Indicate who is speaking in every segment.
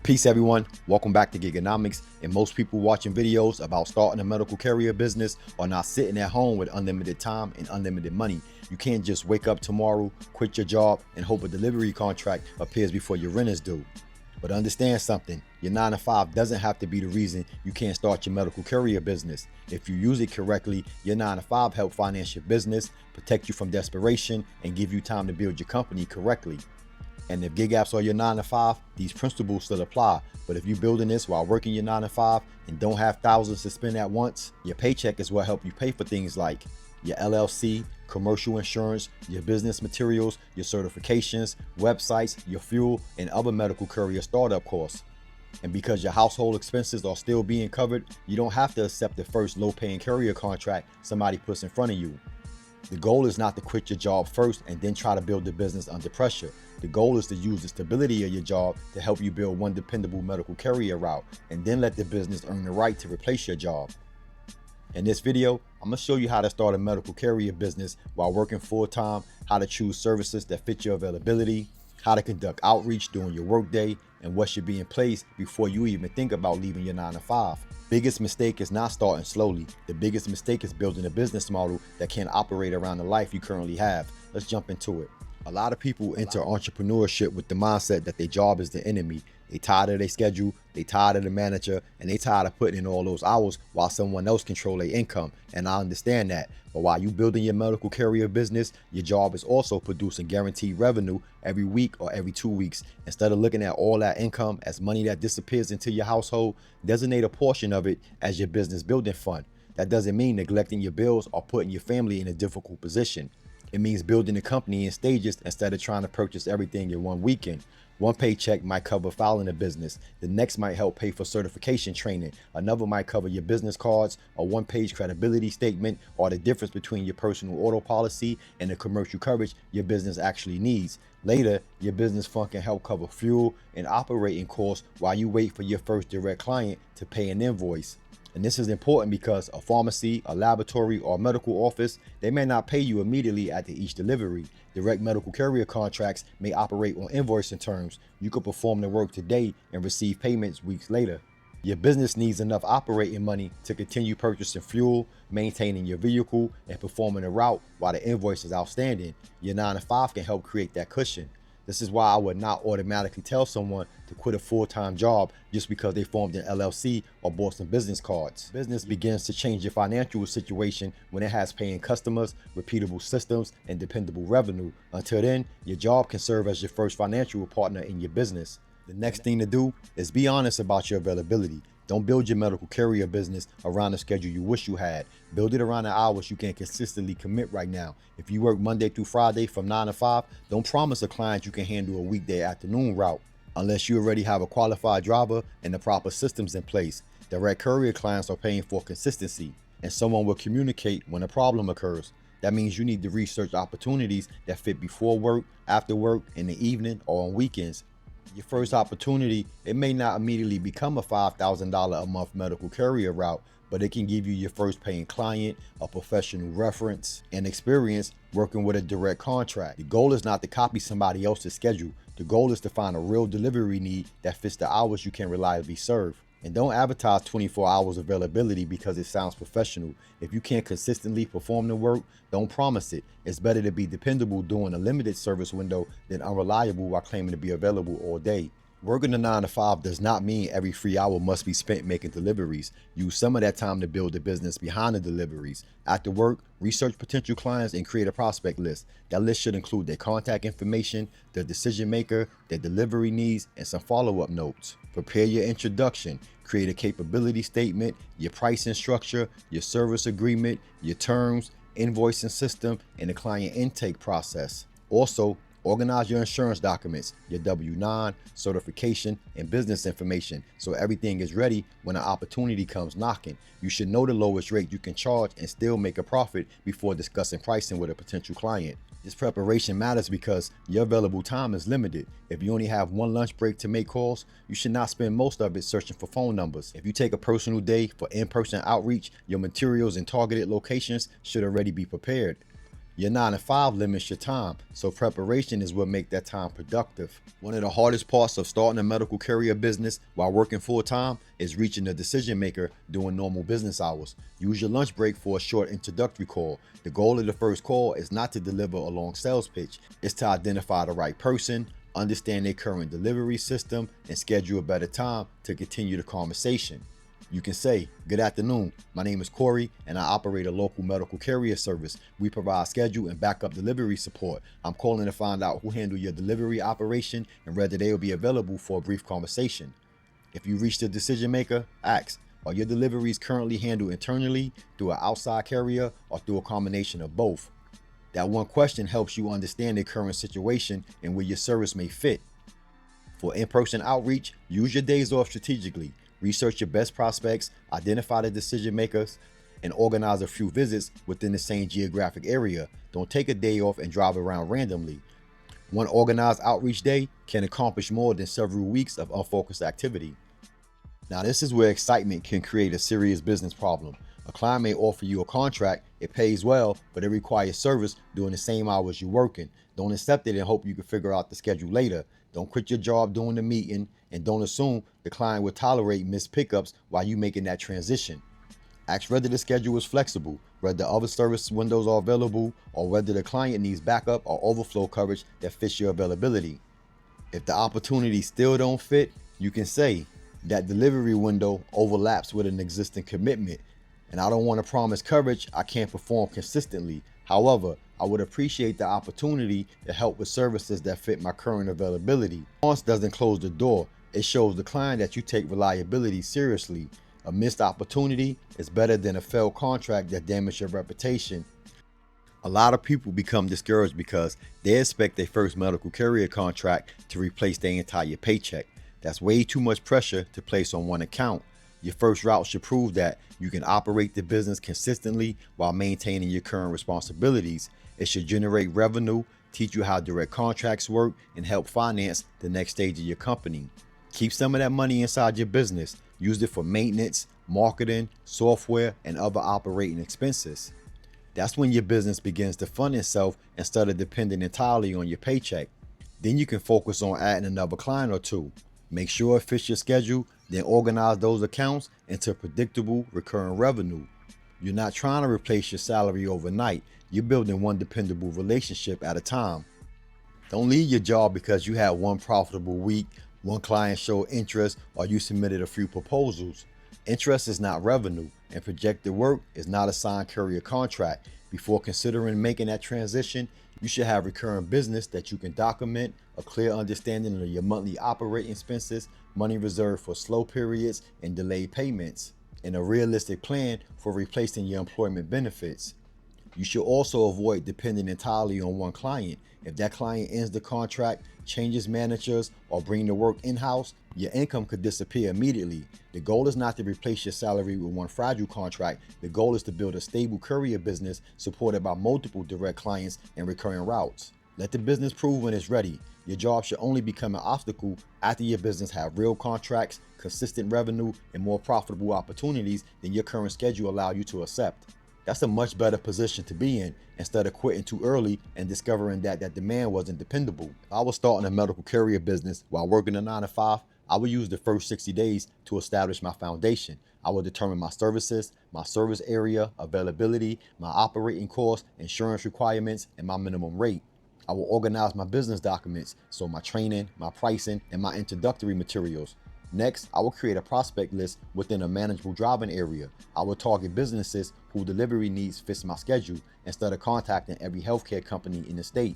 Speaker 1: Peace everyone, welcome back to Giganomics. And most people watching videos about starting a medical carrier business are not sitting at home with unlimited time and unlimited money. You can't just wake up tomorrow, quit your job, and hope a delivery contract appears before your rent is due. But understand something, your 9 to 5 doesn't have to be the reason you can't start your medical carrier business. If you use it correctly, your 9 to 5 help finance your business, protect you from desperation, and give you time to build your company correctly. And if gig apps are your 9 to 5, these principles still apply. But if you're building this while working your 9 to 5 and don't have thousands to spend at once, your paycheck is what help you pay for things like your LLC, commercial insurance, your business materials, your certifications, websites, your fuel, and other medical courier startup costs. And because your household expenses are still being covered, you don't have to accept the first low-paying courier contract somebody puts in front of you. The goal is not to quit your job first and then try to build the business under pressure. The goal is to use the stability of your job to help you build one dependable medical carrier route, and then let the business earn the right to replace your job. In this video, I'm going to show you how to start a medical carrier business while working full-time, how to choose services that fit your availability, how to conduct outreach during your workday, and what should be in place before you even think about leaving your 9 to 5. Biggest mistake is not starting slowly. The biggest mistake is building a business model that can operate around the life you currently have. Let's jump into it. A lot of people enter entrepreneurship with the mindset that their job is the enemy. They tired of their schedule, they tired of the manager, and they tired of putting in all those hours while someone else control their income. And I understand that. But while you building your medical carrier business, your job is also producing guaranteed revenue every week or every 2 weeks. Instead of looking at all that income as money that disappears into your household, designate a portion of it as your business building fund. That doesn't mean neglecting your bills or putting your family in a difficult position. It means building a company in stages instead of trying to purchase everything in one weekend. One paycheck might cover filing a business. The next might help pay for certification training. Another might cover your business cards, a one-page credibility statement, or the difference between your personal auto policy and the commercial coverage your business actually needs. Later, your business fund can help cover fuel and operating costs while you wait for your first direct client to pay an invoice. And this is important because a pharmacy, a laboratory, or a medical office, they may not pay you immediately after each delivery. Direct medical carrier contracts may operate on invoicing terms. You could perform the work today and receive payments weeks later. Your business needs enough operating money to continue purchasing fuel, maintaining your vehicle, and performing the route while the invoice is outstanding. Your 9 to 5 can help create that cushion. This is why I would not automatically tell someone to quit a full-time job just because they formed an LLC or bought some business cards. Business begins to change your financial situation when it has paying customers, repeatable systems, and dependable revenue. Until then, your job can serve as your first financial partner in your business. The next thing to do is be honest about your availability. Don't build your medical carrier business around the schedule you wish you had. Build it around the hours you can consistently commit right now. If you work Monday through Friday from 9 to 5, don't promise a client you can handle a weekday afternoon route unless you already have a qualified driver and the proper systems in place. Direct courier clients are paying for consistency, and someone will communicate when a problem occurs. That means you need to research opportunities that fit before work, after work, in the evening, or on weekends. Your first opportunity, it may not immediately become a $5,000 a month medical carrier route, but it can give you your first paying client, a professional reference, and experience working with a direct contract. The goal is not to copy somebody else's schedule. The goal is to find a real delivery need that fits the hours you can reliably serve. And don't advertise 24 hours availability because it sounds professional. If you can't consistently perform the work, don't promise it. It's better to be dependable during a limited service window than unreliable while claiming to be available all day. Working a 9 to 5 does not mean every free hour must be spent making deliveries. Use some of that time to build a business behind the deliveries. After work, research potential clients and create a prospect list. That list should include their contact information, their decision maker, their delivery needs, and some follow-up notes. Prepare your introduction. Create a capability statement, your pricing structure, your service agreement, your terms, invoicing system, and the client intake process. Also, organize your insurance documents, your W-9, certification, and business information so everything is ready when an opportunity comes knocking. You should know the lowest rate you can charge and still make a profit before discussing pricing with a potential client. This preparation matters because your available time is limited. If you only have one lunch break to make calls, you should not spend most of it searching for phone numbers. If you take a personal day for in-person outreach, your materials and targeted locations should already be prepared. Your 9 to 5 limits your time, so preparation is what makes that time productive. One of the hardest parts of starting a medical carrier business while working full-time is reaching the decision maker during normal business hours. Use your lunch break for a short introductory call. The goal of the first call is not to deliver a long sales pitch. It's to identify the right person, understand their current delivery system, and schedule a better time to continue the conversation. You can say, "Good afternoon, my name is Courier and I operate a local medical carrier service. We provide schedule and backup delivery support. I'm calling to find out who handle your delivery operation and whether they will be available for a brief conversation." If you reach the decision maker, ask, "Are your deliveries currently handled internally, through an outside carrier, or through a combination of both?" That one question helps you understand their current situation and where your service may fit. For in-person outreach, use your days off strategically. Research your best prospects, identify the decision makers, and organize a few visits within the same geographic area. Don't take a day off and drive around randomly. One organized outreach day can accomplish more than several weeks of unfocused activity. Now, this is where excitement can create a serious business problem. A client may offer you a contract, it pays well, but it requires service during the same hours you're working. Don't accept it and hope you can figure out the schedule later. Don't quit your job during the meeting, and don't assume the client will tolerate missed pickups while you're making that transition. Ask whether the schedule is flexible, whether other service windows are available, or whether the client needs backup or overflow coverage that fits your availability. If the opportunity still don't fit, you can say, "That delivery window overlaps with an existing commitment, and I don't want to promise coverage I can't perform consistently. However, I would appreciate the opportunity to help with services that fit my current availability." Response doesn't close the door. It shows the client that you take reliability seriously. A missed opportunity is better than a failed contract that damages your reputation. A lot of people become discouraged because they expect their first medical carrier contract to replace their entire paycheck. That's way too much pressure to place on one account. Your first route should prove that you can operate the business consistently while maintaining your current responsibilities. It should generate revenue, teach you how direct contracts work, and help finance the next stage of your company. Keep some of that money inside your business. Use it for maintenance, marketing, software, and other operating expenses. That's when your business begins to fund itself instead of depending entirely on your paycheck. Then you can focus on adding another client or two. Make sure it fits your schedule, then organize those accounts into predictable recurring revenue. You're not trying to replace your salary overnight. You're building one dependable relationship at a time. Don't leave your job because you had one profitable week, one client showed interest, or you submitted a few proposals. Interest is not revenue, and projected work is not a signed carrier contract. Before considering making that transition, you should have recurring business that you can document, a clear understanding of your monthly operating expenses, money reserved for slow periods and delayed payments, and a realistic plan for replacing your employment benefits. You should also avoid depending entirely on one client. If that client ends the contract, changes managers, or bring the work in-house, your income could disappear immediately. The goal is not to replace your salary with one fragile contract. The goal is to build a stable courier business supported by multiple direct clients and recurring routes. Let the business prove when it's ready. Your job should only become an obstacle after your business have real contracts, consistent revenue, and more profitable opportunities than your current schedule allow you to accept. That's a much better position to be in instead of quitting too early and discovering that demand wasn't dependable. If I was starting a medical carrier business while working a 9 to 5, I would use the first 60 days to establish my foundation. I would determine my services, my service area, availability, my operating costs, insurance requirements, and my minimum rate. I will organize my business documents, so my training, my pricing, and my introductory materials. Next, I will create a prospect list within a manageable driving area. I will target businesses whose delivery needs fits my schedule instead of contacting every healthcare company in the state.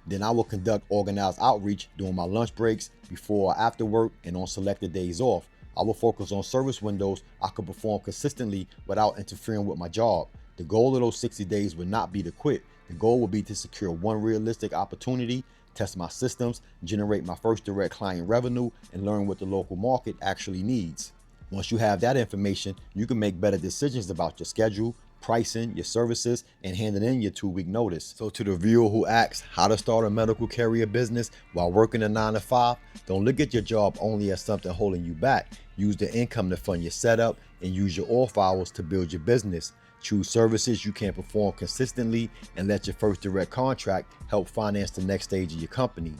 Speaker 1: Then I will conduct organized outreach during my lunch breaks, before or after work, and on selected days off. I will focus on service windows I can perform consistently without interfering with my job. The goal of those 60 days would not be to quit. The goal would be to secure one realistic opportunity, test my systems, generate my first direct client revenue, and learn what the local market actually needs. Once you have that information, you can make better decisions about your schedule, pricing, your services, and handing in your 2-week notice. So to the viewer who asks how to start a medical carrier business while working a 9 to 5, don't look at your job only as something holding you back. Use the income to fund your setup and use your off hours to build your business. Choose services you can perform consistently and let your first direct contract help finance the next stage of your company.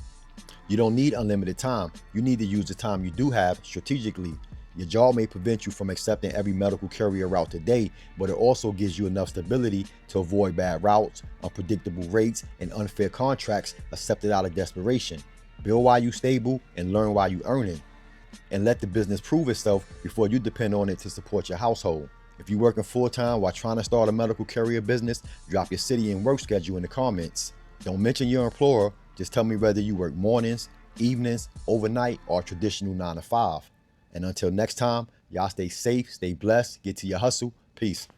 Speaker 1: You don't need unlimited time. You need to use the time you do have strategically. Your job may prevent you from accepting every medical carrier route today, but it also gives you enough stability to avoid bad routes, unpredictable rates, and unfair contracts accepted out of desperation. Build while you stable and learn while you earning. And let the business prove itself before you depend on it to support your household. If you're working full-time while trying to start a medical carrier business, drop your city and work schedule in the comments. Don't mention your employer, just tell me whether you work mornings, evenings, overnight, or traditional 9 to 5. And until next time, y'all stay safe, stay blessed, get to your hustle. Peace.